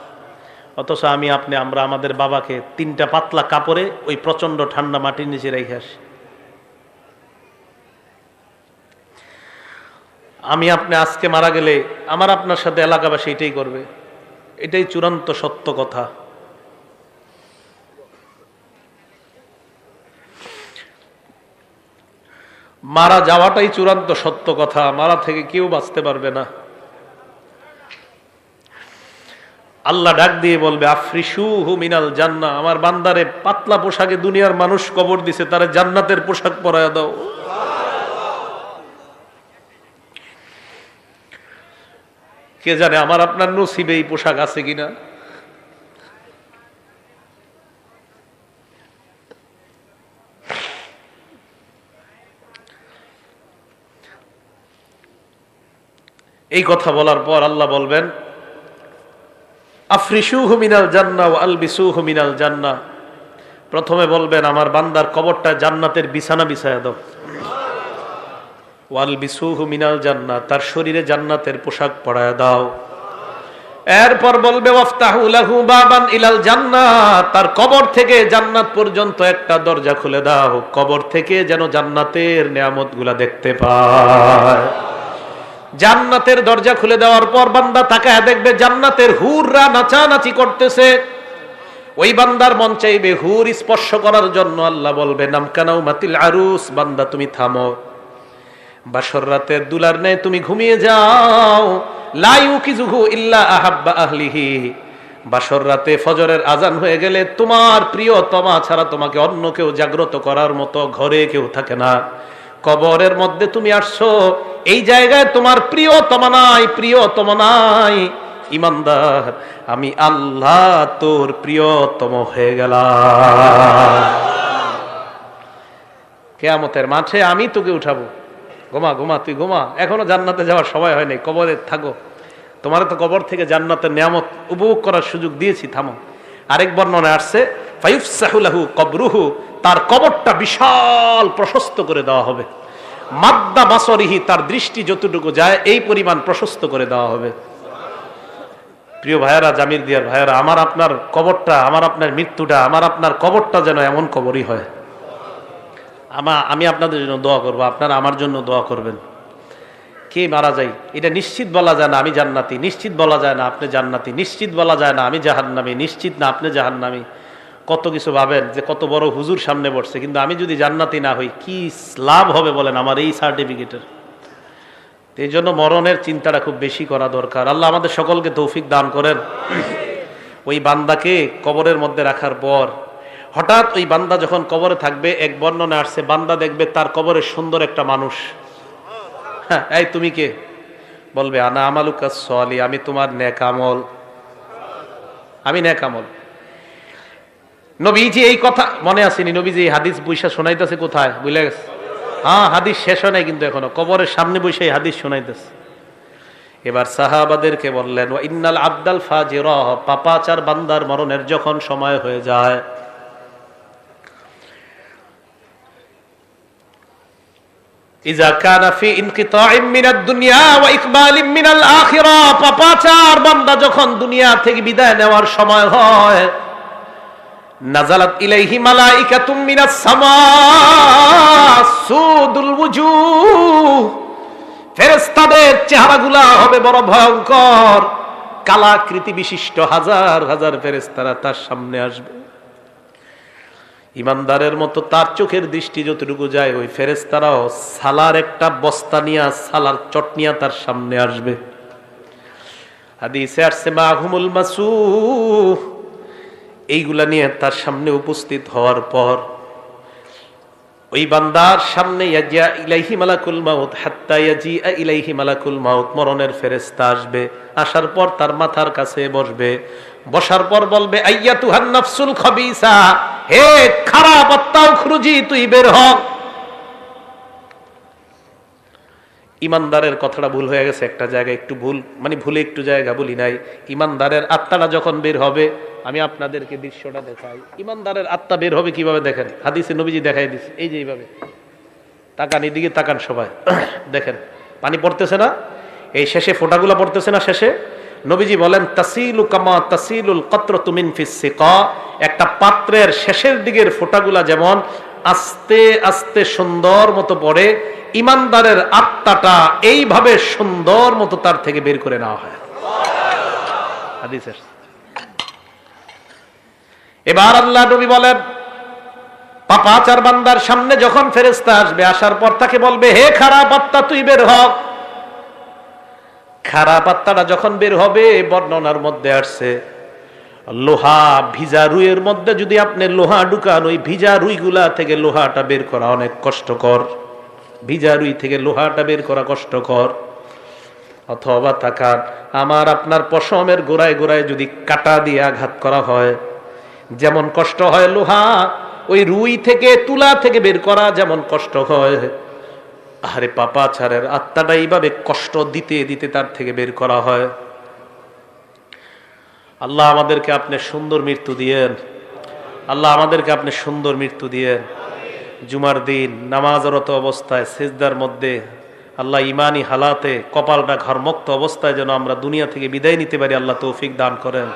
অথচ আমি আপনি আমরা আমাদের বাবাকে 3টা পাতলা কাপড়ে ওই প্রচন্ড ঠান্ডা মাটির নিচে রেখে আসি। আমি আপনি আজকে মারা গেলে আমার আপনার সাথে এলাকাবাসী এটাই করবে, এটাই চূড়ান্ত সত্য কথা। মারা যাওয়াটাই চূড়ান্ত সত্য কথা, মারা থেকে কেউ বাঁচতে পারবে না। আল্লাহ ডাক দিয়ে বলবে, আফরিশুহু মিনাল জান্নাহ, আমার বান্দারে পাতলা পোশাকে দুনিয়ার মানুষ কবর দিছে, তারে জান্নাতের পোশাক পরায়া দাও। কে জানে আমার আপনার নসিবে এই পোশাক আছে কিনা। এই কথা বলার পর আল্লাহ বলবেন, আফরিশুহু মিনাল জান্নাহ ওয়া আলবিসুহু মিনাল জান্নাহ, প্রথমে বলবেন আমার বান্দার কবরটা জান্নাতের বিছানা বিছায়া দাও। ওয়া আলবিসুহু মিনাল জান্নাহ, তার শরীরে জান্নাতের পোশাক পরায়া দাও। এরপর বলবে ওয়াফতাহু লাহু বাবান ইলাল জান্নাহ, তার কবর থেকে জান্নাত পর্যন্ত একটা দরজা খুলে দাও, কবর থেকে যেন জান্নাতের নিয়ামতগুলা দেখতে পায়। জান্নাতের দরজা খুলে দেওয়ার পর বান্দা তাকায় দেখবে জান্নাতের হুররা নাচানাচি করতেছে। ওই বান্দার মন চাইবে হুর স্পর্শ করার জন্য। আল্লাহ বলবে নামকানাউ মাতিল আরুস, বান্দা তুমি থামো, বাসর রাতের দুলার নেই তুমি ঘুমিয়ে যাও। লা ইউকিজুহু ইল্লা আহাব্বা আহলিহি, বাসর রাতে ফজরের আজান হয়ে গেলে তোমার প্রিয়তমা ছাড়া তোমাকে অন্য কেউ জাগ্রত করার মতো ঘরে কেউ থাকে না। কবরের মধ্যে তুমি আসছো, এই জায়গায় তোমার প্রিয়তমা নাই, প্রিয়তমা নাই। ইমানদার, আমি আল্লাহ তোর প্রিয়তম হয়ে গেলাম। কিয়ামতের মাঠে আমি তোকে উঠাবো। ঘুমা ঘুমা, তুই ঘুমা, এখনো জান্নাতে যাওয়ার সময় হয় নাই, কবরে থাকো। তোমার তো কবর থেকে জান্নাতের নিয়ামত উপভোগ করার সুযোগ দিয়েছি, থামো। আরেক বর্ণনায় আসছে ফায়ুফসাহু লাহু কবরুহু, তার কবরটা বিশাল প্রশস্ত করে দেওয়া হবে। মাদ্দা বাসরিহি, তার দৃষ্টি যতটুকু যায় এই পরিমাণ প্রশস্ত করে দেওয়া হবে। প্রিয় ভাইয়েরা, জামির দিয়ার ভাইয়েরা, আমার আপনার কবরটা, আমার আপনার মৃত্যুটা, আমার আপনার কবরটা যেন এমন কবরই হয়। আমি আপনাদের জন্য দোয়া করবো, আপনারা আমার জন্য দোয়া করবেন। কে মারা যাই এটা নিশ্চিত বলা যায় না আমি জান্নাতি, নিশ্চিত বলা যায় না আপনি জান্নাতি, নিশ্চিত বলা যায় না আমি জাহান্নামী, নিশ্চিত না আপনি জাহান্নামী। কত কিছু ভাবেন যে কত বড় হুজুর সামনে বসছে, কিন্তু আমি যদি জান্নাতি না হই কি লাভ হবে বলেন আমার এই সার্টিফিকেটের। এই জন্য মরণের চিন্তাটা খুব বেশি করা দরকার। আল্লাহ আমাদের সকলকে তৌফিক দান করেন। ওই বান্দাকে কবরের মধ্যে রাখার পর হঠাৎ ওই বান্দা যখন কবরে থাকবে, এক বর্ণনা আসছে বান্দা দেখবে তার কবরে সুন্দর একটা মানুষ। হ্যাঁ, এই তুমি কে? বলবে আনা আমালুকাস সলি, আমি তোমার নেক আমল, আমি নেক আমল। নবীজি এই কথা মনে আসেনি, নবীজি এই হাদিস বৈশা শোনাইতেছে কোথায় বুঝলে গেছে? হ্যাঁ, হাদিস শেষ হয় নাই কিন্তু এখনো, কবরের সামনে বসে এই হাদিস শোনাইতেছে। এবার সাহাবাদেরকে বললেন ওয়া ইন্নাল আবদাল ফাজিরা, পাপাচার বান্দার মরণের যখন সময় হয়ে যায়, ইজা কানা ফি ইনকিতাইম মিনাদ দুনিয়া ওয়া ইকবালিম মিনাল আখিরাহ, পাপাচার বান্দা যখন দুনিয়া থেকে বিদায় নেওয়ার সময় হয়, নাযালাত ইলাইহি মালাইকাতুম মিনাস সামা সুদুল ওয়ুজুহ, ফেরেশতাদের চেহারাগুলা হবে বড় ভয়ঙ্কর, কালাকৃতি বিশিষ্ট হাজার হাজার ফেরেশতারা তার সামনে আসবে। ইমানদারের মতো তার চোখের দৃষ্টি যতটুকু যায়, ওই ফেরেশতারাও সালার একটা বস্তা নিয়ে, সালার চটনিয়া তার সামনে আসবে। হাদিসে আসছে মাহুমুল মাসুহ, এইগুলা নিয়ে তার সামনে উপস্থিত হওয়ার পর ওই বান্দার সামনে ইয়াজিয়া ইলাইহি মালাকুল মাউত হাত্তা ইয়াজিআ ইলাইহি মালাকুল মাউত, মরণের ফেরেশতা আসবে। আসার পর তার মাথার কাছে বসবে, বসার পর বলবে আইয়াতুহান নাফসুল খাবিসা, হে খারাপ আত্মা উখরুজি, তুই বের হ। ইমানদারের কথাটা ভুল হয়ে গেছে একটা জায়গায়, একটু ভুল মানে ভুলে একটু জায়গা বলি নাই। ইমানদারের আত্মাটা যখন বের হবে, আমি আপনাদেরকে দৃশ্যটা দেখাই। ইমানদারের আত্মা বের হবে কিভাবে দেখেন, হাদিসে নবীজি দেখাই দিচ্ছে। এই যে এইভাবে তাকান, এদিকে তাকান সবাই, দেখেন পানি পড়তেছে না, এই শেষে ফোঁটাগুলো পড়তেছে না শেষে। নবীজি বলেন তাসিলু কামা তাসিলুল কতরাতু মিন ফিস সিকা, একটা পাত্রের শেষের দিকের ফোঁটাগুলা যেমন আস্তে আস্তে সুন্দর মতো পড়ে, ইমানদারের আত্মাটা এইভাবে সুন্দর মতো তার থেকে বের করে নেওয়া হয়। হাদিসের এবার আল্লাহ নবী বলেন পাপাচার বান্দার সামনে যখন ফেরেশতা আসবে, আসার পর তাকে বলবে হে খারাপ আত্মা, তুই বের হ। খারাপ আত্মাটা যখন বের হবে, বর্ণনার মধ্যে আসছে লোহা ভিজা রুইয়ের মধ্যে যদি আপনি লোহা ঢুকান, ওই ভিজা রুইগুলা থেকে লোহাটা বের করা অনেক কষ্টকর। ভিজা রুই থেকে লোহাটা বের করা কষ্টকর। অথবা তাকান, আমার আপনার পশমের গোড়ায় গোড়ায় যদি কাঁটা দিয়ে আঘাত করা হয়, যেমন কষ্ট হয় লোহা, ওই রুই থেকে তুলা থেকে বের করা যেমন কষ্ট হয়, আরে পাপাচারের আত্মাটা এইভাবে কষ্ট দিতে দিতে তার থেকে বের করা হয়। আল্লাহ আমাদেরকে আপনি সুন্দর মৃত্যু দিয়েন, আল্লাহ আমাদেরকে আপনি সুন্দর মৃত্যু দিয়েন। জুমার দিন নামাজরত অবস্থায় সিজদার মধ্যে আল্লাহ ইমানি হালাতে কপালটা ঘরমুক্ত অবস্থায় যেন আমরা দুনিয়া থেকে বিদায় নিতে পারি, আল্লাহ তৌফিক দান করেন।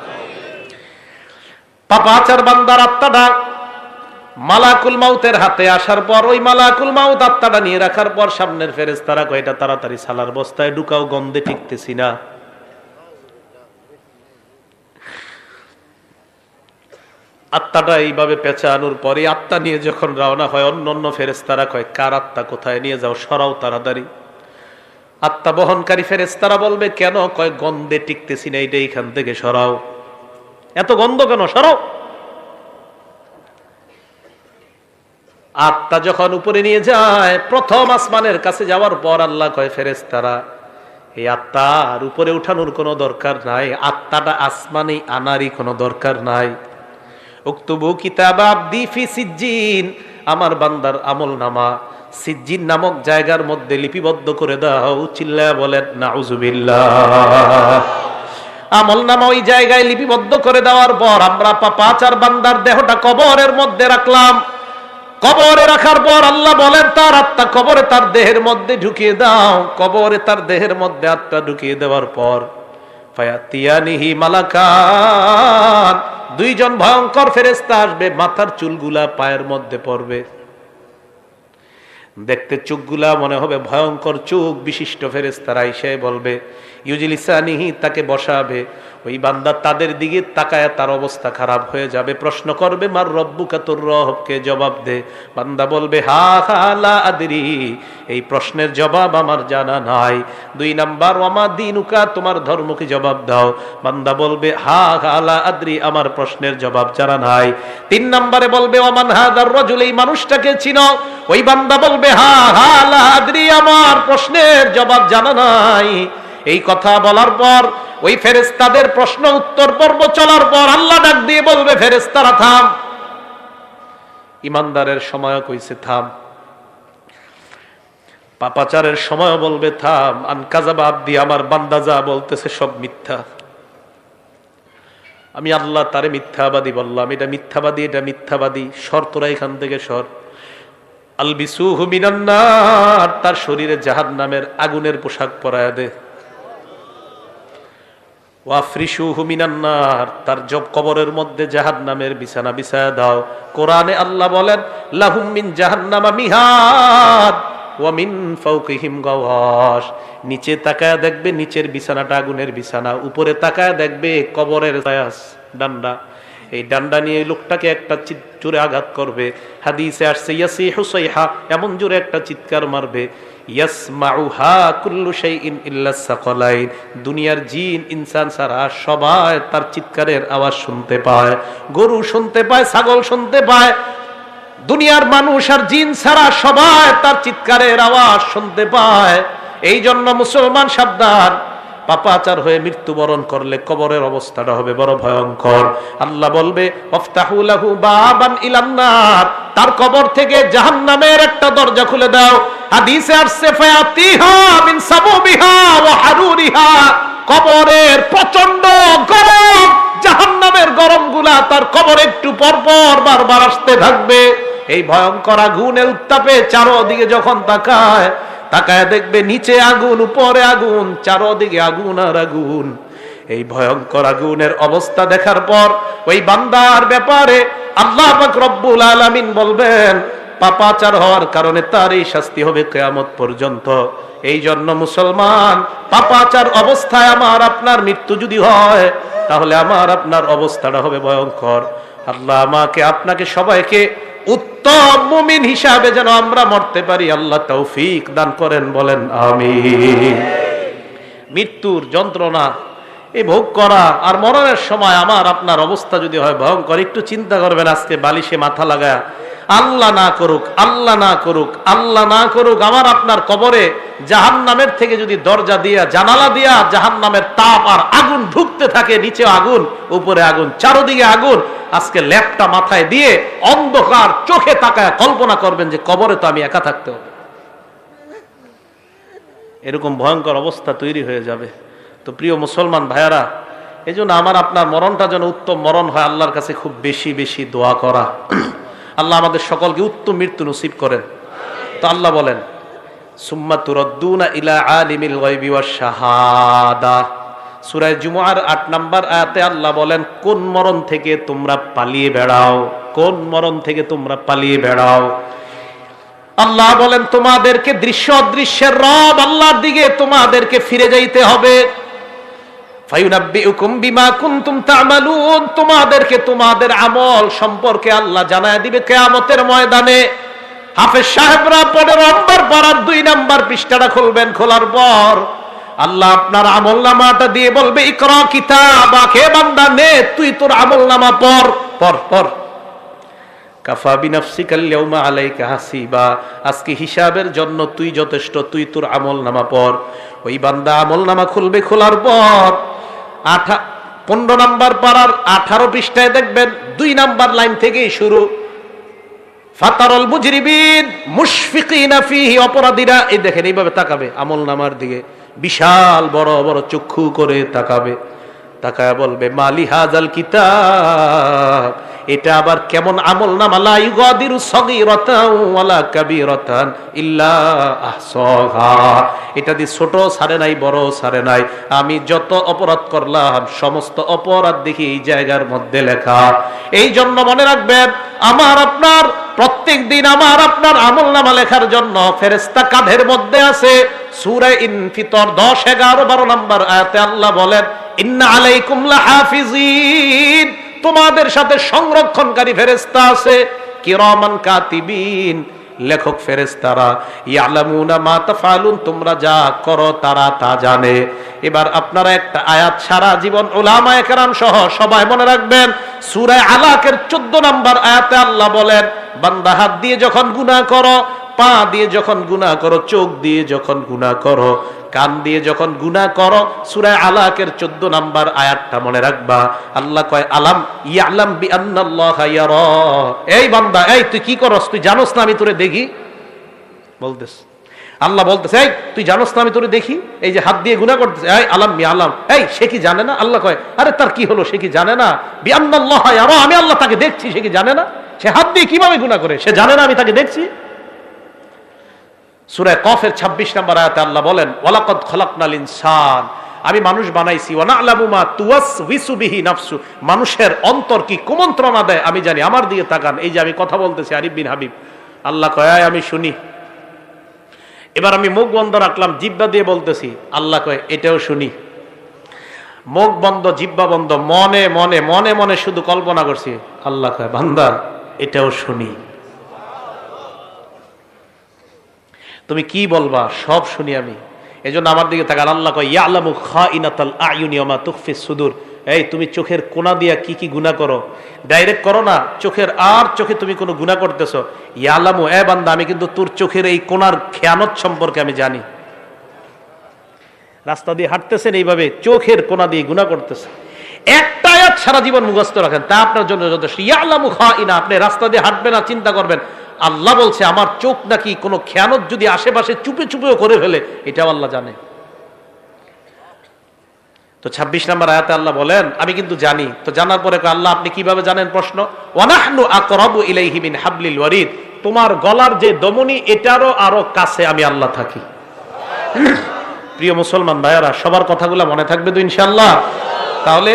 পাপাচার বান্দার আত্মাটা মালাকুল মাউতের হাতে আসার পর, ওই মালাকুল মাউত আত্মাটা নিয়ে রাখার পর সামনের ফেরেশতারা কয় এটা তাড়াতাড়ি সালার বস্তায় ঢুকাও, গন্ধে টিকতেছি না। আত্মাটা এইভাবে পেঁচানোর পরে আত্মা নিয়ে যখন রওনা হয়, অন্য ফেরেশতারা কয় কার আত্মা কোথায় নিয়ে যাও, সরাও তাড়াতাড়ি। আত্মা বহনকারী ফেরেশতারা বলবে কেন, কয় গন্ধে টিকতেছি না, এইটা এইখান থেকে সরাও। এত গন্ধ কেন, সরাও। আত্মা যখন উপরে নিয়ে যায়, প্রথম আসমানের কাছে যাওয়ার পর আল্লাহ কয় ফেরেশতারা এই আত্মার উপরে উঠানোর কোনো দরকার নাই, আত্মাটা আসমানে আনারই কোনো দরকার নাই। উক্তুবু কিতাব আবদি ফি সিজ্জিন, আমার বান্দার আমল নামা সিজ্জিন নামক জায়গার মধ্যে লিপিবদ্ধ করে দাও। চিল্লায়া বলেন নাউজুবিল্লাহ। আমল নামা ওই জায়গায় লিপিবদ্ধ করে দেওয়ার পর আমরা পাপাচার বান্দার দেহটা কবরের মধ্যে রাখলাম। কবরে রাখার পর আল্লাহ বলেন তার আত্মা কবরে তার দেহের মধ্যে ঢুকিয়ে দাও। কবরে তার দেহের মধ্যে আত্মা ঢুকিয়ে দেওয়ার পর ফায়াতিয়ানিহি মালাকান, দুইজন ভয়ঙ্কর ফেরেশতা আসবে, মাথার চুলগুলা পায়ের মধ্যে পড়বে। দেখতে চোখগুলা মনে হবে ভয়ঙ্কর চোখ বিশিষ্ট ফেরেশতারা এসে বলবে ইউজিলিসানিহি, তাকে বসাবে। ওই বান্দা তাদের দিকে তাকায়, তার অবস্থা খারাপ হয়ে যাবে। প্রশ্ন করবে মার রব্বুকা, তোর রবকে জবাব দে। বান্দা বলবে হা হা লা আদরি, এই প্রশ্নের জবাব আমার জানা নাই। 2 নাম্বার ওয়ামা দিনুকা, তোমার ধর্ম কি, জবাব দাও। বান্দা বলবে হা হা লা আদরি, আমার প্রশ্নের জবাব জানা নাই। 3 নম্বরে বলবে ওমান হাদার রাজুল, এই মানুষটাকে চিনো। ওই বান্দা বলবে হা হা লা আদরি, আমার প্রশ্নের জবাব জানা নাই। এই কথা বলার পর ওই ফেরেশতাদের প্রশ্ন উত্তর পর্ব চলার পর আল্লাহ ডাক দিয়ে বলবে ফেরেশতারা থাম। ইমানদারের সময় কইছে থাম, পাপাচারের সময় বলবে থাম। আনকাযাবা আবদি, আমার বান্দা যা বলতেছে সব মিথ্যা, আমি আল্লাহ তারে মিথ্যাবাদী বললাম, এটা মিথ্যাবাদী, এটা মিথ্যাবাদী, সর তোরা এখান থেকে সর। আলবিসুহু মিনান নার, তার শরীরে জাহান্নামের আগুনের পোশাক পরায়া দে। ওয়াফরিশুহু মিনান নার, তার জব কবরের মধ্যে জাহান্নামের বিছানা বিছায়া দাও। কোরআনে আল্লাহ বলেন লাহুম মিন জাহান্নামা মিহাদ ওয়া মিন ফাওকিহিম গাওয়াশ। নিচে তাকায় দেখবে নিচের বিছানাটা আগুনের বিছানা, উপরে তাকায় দেখবে কবরের ডান্ডা। এই ডান্ডা নিয়ে লোকটাকে একটা জোরে আঘাত করবে। হাদিসে আসছে ইয়াসিহু সাইহা, এমন জোরে একটা চিৎকার মারবে, ইয়াসমাউহা কুল্লু শাইইন ইল্লা সাকালাইন, দুনিয়ার জিন ইনসান ছাড়া সবাই তার চিৎকারের আওয়াজ শুনতে পায়। গরু শুনতে পায়, ছাগল শুনতে পায়, দুনিয়ার মানুষ আর জিন ছাড়া সবাই তার চিৎকারের আওয়াজ শুনতে পায়। এই জন্য মুসলমান সাবধান, পাপাচার হয়ে মৃত্যুবরণ করলে কবরের অবস্থাটা হবে বড় ভয়ঙ্কর। আল্লাহ বলবে ওয়াফতাহু লাহু বাবান ইলান নার, তার কবর থেকে জাহান্নামের একটা দরজা খুলে দাও। হাদিসে আসছে ফায়াতিহা মিন সাবুবিহা ওয়া হারুরিহা, কবরের প্রচন্ড গরম, জাহান্নামের গরমগুলা তার কবর একটু পর পর বারবার আসতে থাকবে। এই ভয়ঙ্কর আগুনের উত্তাপে চারদিকে যখন তাকায় দেখবে নিচে আগুন, উপরে আগুন, চারদিকে আগুন আর আগুন। এই ভয়ঙ্কর আগুনের অবস্থা দেখার পর ওই বান্দার ব্যাপারে আল্লাহ পাক রব্বুল আলামিন বলবেন পাপাচার হওয়ার কারণে তার এই শাস্তি হবে কিয়ামত পর্যন্ত। এই জন্য মুসলমান, পাপাচার অবস্থায় আমার আপনার মৃত্যু যদি হয় তাহলে আমার আপনার অবস্থাটা হবে ভয়ঙ্কর। আল্লাহ আমাকে আপনাকে সবাইকে উত্তম মুমিন হিসাবে যেন আমরা মরতে পারি আল্লাহ তৌফিক দান করেন, বলেন আমিন। মৃত্যুর যন্ত্রণা এই ভোগ করা আর মরণের সময় আমার আপনার অবস্থা যদি হয় ভয়ঙ্কর, একটু চিন্তা করবেন। আজকে বালিশে মাথা লাগায় আল্লাহ না করুক, আল্লাহ না করুক, আল্লাহ না করুক, আমার আপনার কবরে জাহান্নামের থেকে যদি দরজা দিয়া জানালা দিয়া জাহান্নামের তাপ আর আগুন ঢুকতে থাকে, নিচে আগুন, উপরে আগুন, চারদিকে আগুন, আজকে ল্যাপটা মাথায় দিয়ে অন্ধকার চোখে তাকায় কল্পনা করবেন যে কবরে তো আমি একা থাকতে হবে। এরকম ভয়ঙ্কর অবস্থা তৈরি হয়ে যাবে। তো প্রিয় মুসলমান ভাইয়ারা, এই জন্য আমার আপনার মরণটা যেন উত্তম মরণ হয়, আল্লাহর কাছে খুব বেশি বেশি দোয়া করা। আল্লাহ আমাদের সকলকে উত্তম মৃত্যু নসিব করেন। তো আল্লাহ বলেন সুম্মা তুরাদ্দুনা ইলা আলিমিল গায়বি ওয়াশ শাহাদা, সূরা জুমুআর ৮ নম্বর আয়াতে আল্লাহ বলেন কোন মরণ থেকে তোমরা পালিয়ে বেড়াও, কোন মরণ থেকে তোমরা পালিয়ে বেড়াও। আল্লাহ বলেন তোমাদেরকে দৃশ্য অদৃশ্যের রব আল্লাহর দিকে তোমাদেরকে ফিরে যাইতে হবে। ফায়ুনাব্বিউকুম বিমা কুনতুম তা'মালুন, তোমাদেরকে তোমাদের আমল সম্পর্কে আল্লাহ জানায় দিবে কিয়ামতের ময়দানে। হাফেজ সাহেবরা 15 নম্বর পারার 2 নম্বর পৃষ্ঠাটা খুলবেন, খোলার পর আল্লাহ আপনার আমলনামাটা দিয়ে বলবে ইকরা কিতাবাকে, বান্দা নে তুই তোর আমলনামা পড় পড় পড়। কাফা বিনাফসিকাল ইয়াউমা আলাইকা হাসিবা, আজকে হিসাবের জন্য তুই যথেষ্ট, তুই তোর আমলনামা পড়। ওই বান্দা আমলনামা খুলবে, খোলার পর 15 নম্বর পারার 18 পৃষ্ঠায় দেখবেন 2 নম্বর লাইন থেকেই শুরু। ফাতারাল মুজরিমিন মুশফিকিনা ফিহি, অপরাধীরা এই দেখেন এইভাবে তাকাবে আমলনামার দিকে, বিশাল বড় বড় চক্ষু করে তাকাবে, তাকায় বলবে মালি হাযাল কিতাব, এটা আবার কেমন আমলনামা, লা ইউগাদিরু সগীরাতান ওয়ালা কাবীরাতান ইল্লা আহসাহা, এটা দিয়ে ছোট ছাড়ে নাই, বড় ছাড়ে নাই, আমি যত অপরাধ করলাম সমস্ত অপরাধ দেখি এই জায়গার মধ্যে লেখা। এই জন্য মনে রাখবেন আমার আপনার প্রত্যেক দিন আমার আপনার আমলনামা লেখার জন্য ফেরেশতা কাঁধের মধ্যে আছে। সূরা ইনফিতর 10, 11, 12 নম্বর আয়াতে আল্লাহ বলেন ইন্না আলাইকুম লাহাফিজিন, তোমাদের সাথে সংরক্ষণকারী ফেরেশতা আছে, কিরামান কাতিবিন, লেখক ফেরেশতারা, ইয়ালামুনা মা তাফআলুন, তোমরা যা করো তারা তা জানে। এবার আপনারা একটা আয়াত সারা জীবন উলামায়ে কেরাম সহ সবাই মনে রাখবেন। সূরা আলাকের 14 নম্বর আয়াতে আল্লাহ বলেন বান্দা হাত দিয়ে যখন গুনাহ করো, পা দিয়ে যখন গুনাহ করো, চোখ দিয়ে যখন গুনাহ করো, কান দিয়ে যখন গুনাহ করো, সূরা আলাকের 14 নম্বর আয়াতটা মনে রাখবা। আল্লাহ কয় আলাম ইয়ালাম বিআন্নাল্লাহা ইয়ারা, এই বান্দা এই তুই কি করস, তুই জানোস না আমি তোরে দেখি, বলতেছ আল্লাহ বলতেছে এই তুই জানোস না আমি তোরে দেখি, এই যে হাত দিয়ে গুনাহ করতেছে, এই আলাম ইয়ালাম, এই সে কি জানে না? আল্লাহ কয় আরে তার কি হলো, সে কি জানে না? বিআন্নাল্লাহা ইয়ারা, আমি আল্লাহ তাকে দেখছি, সে কি জানে না? সে হাত দিয়ে কিভাবে গুনাহ করে, সে জানে না আমি তাকে দেখছি? সূরা কফের 26 নম্বর আয়াতে আল্লাহ বলেন ওয়ালাকাদ খালাকনাল ইনসান, আমি মানুষ বানাইছি, ওয়া না'লামু মা তুওয়াসওয়িসু বিহি নাফসু, মানুষের অন্তর কি কুমন্ত্রণা দেয় আমি জানি। আমার দিকে তাকান, এই যে আমি কথা বলতেছি আরিফ বিন হাবিব, আল্লাহ কয় আমি শুনি। এবার আমি মুখ বন্ধ রাখলাম, জিহ্বা দিয়ে বলতেছি, আল্লাহ কয় এটাও শুনি। মুখ বন্ধ, জিহ্বা বন্ধ, মনে মনে মনে মনে শুধু কল্পনা করছি, আল্লাহ কয় বান্দা এটাও শুনি। তুমি কি বলবা সব শুনি আমি। এজন্য আমার দিকে তাকান, আল্লাহ কয় ইয়ালামু খাইনাতাল আয়ুনি ওয়া মা তুখফিস সুদূর। এই তুমি চোখের কোনা দিয়া কি কি গুনাহ করো, ডাইরেক্ট করো না, চোখের আর চোখে তুমি কোনো গুনাহ করতেছো, ইয়ালামু এ বান্দা আমি কিন্তু তোর চোখের এই কোনার খেয়ানত সম্পর্কে আমি জানি। রাস্তা দিয়ে হাঁটতেছেন এইভাবে চোখের কোনা দিয়ে গুনাহ করতেছে, একটা আয়াত সারা জীবন মুখস্থ রাখেন, তা আপনার জন্য যথেষ্ট। ইয়ালামু খাইনা, আপনি রাস্তা দিয়ে হাঁটবেন না, চিন্তা করবেন আল্লাহ বলছে আমার চোখ নাকি কোনো খেয়ানত যদি আশেপাশে চুপে চুপেও করে ফেলে, এটাও আল্লাহ জানে। তো 26 নম্বর আয়াতে আল্লাহ বলেন আমি কিন্তু জানি। তো জানার পরে আল্লাহ আপনি কিভাবে জানেন? প্রশ্ন, ওয়া নাহনু আকরাবু ইলাইহি মিন হাবলিল ওয়ারিদ, তোমার গলার যে দমনি এটারও আরো কাছে আমি আল্লাহ থাকি। প্রিয় মুসলমান ভাইয়ারা, সবার কথাগুলো মনে থাকবে তো ইনশাআল্লাহ? তাহলে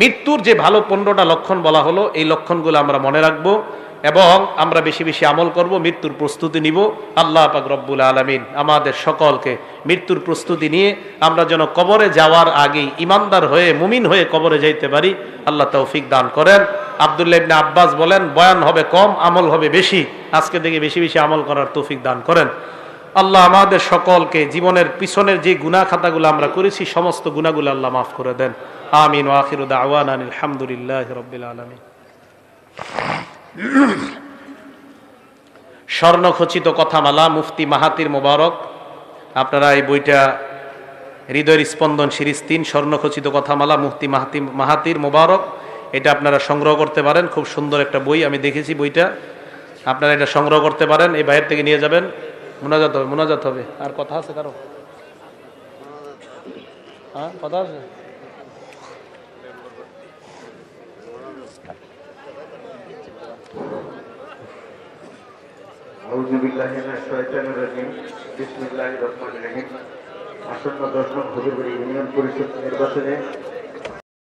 মৃত্যুর যে ভালো 15টা লক্ষণ বলা হলো, এই লক্ষণগুলো আমরা মনে রাখবো এবং আমরা বেশি বেশি আমল করব, মৃত্যুর প্রস্তুতি নিব। আল্লাহ পাক রব্বুল আলামিন আমাদের সকলকে মৃত্যুর প্রস্তুতি নিয়ে আমরা যেন কবরে যাওয়ার আগেই ইমানদার হয়ে মুমিন হয়ে কবরে যাইতে পারি, আল্লাহ তৌফিক দান করেন। আব্দুল্লাহ ইবনে আব্বাস বলেন বয়ান হবে কম, আমল হবে বেশি। আজকে থেকে বেশি বেশি আমল করার তৌফিক দান করেন। আল্লাহ আমাদের সকলকে জীবনের পিছনের যে গুনাহ খাতাগুলো আমরা করেছি সমস্ত গুনাহগুলো আল্লাহ মাফ করে দেন। আমিন। ওয়া আখিরু দাওয়ানা আলহামদুলিল্লাহি রাব্বিল আলামিন। স্বর্ণখচিত কথামালা মুফতি মাহাতির মোবারক, আপনারা এই বইটা হৃদয়ের স্পন্দন সিরিজ 3 স্বর্ণখচিত কথামালা মুফতি মাহাতির মোবারক, এটা আপনারা সংগ্রহ করতে পারেন। খুব সুন্দর একটা বই, আমি দেখেছি বইটা, আপনারা এটা সংগ্রহ করতে পারেন। এই বাইরে থেকে নিয়ে যাবেন, মুনাজাত হবে, মুনাজাত হবে। আর কথা আছে কারো? হ্যাঁ কথা আছে? আউযু বিল্লাহি মিনাশ শাইতানির রাজিম। বিসমিল্লাহির রহমানির রহিম। আসন্ন 10 নং হুজুরবাড়ি ইউনিয়ন পরিষদ নির্বাচনে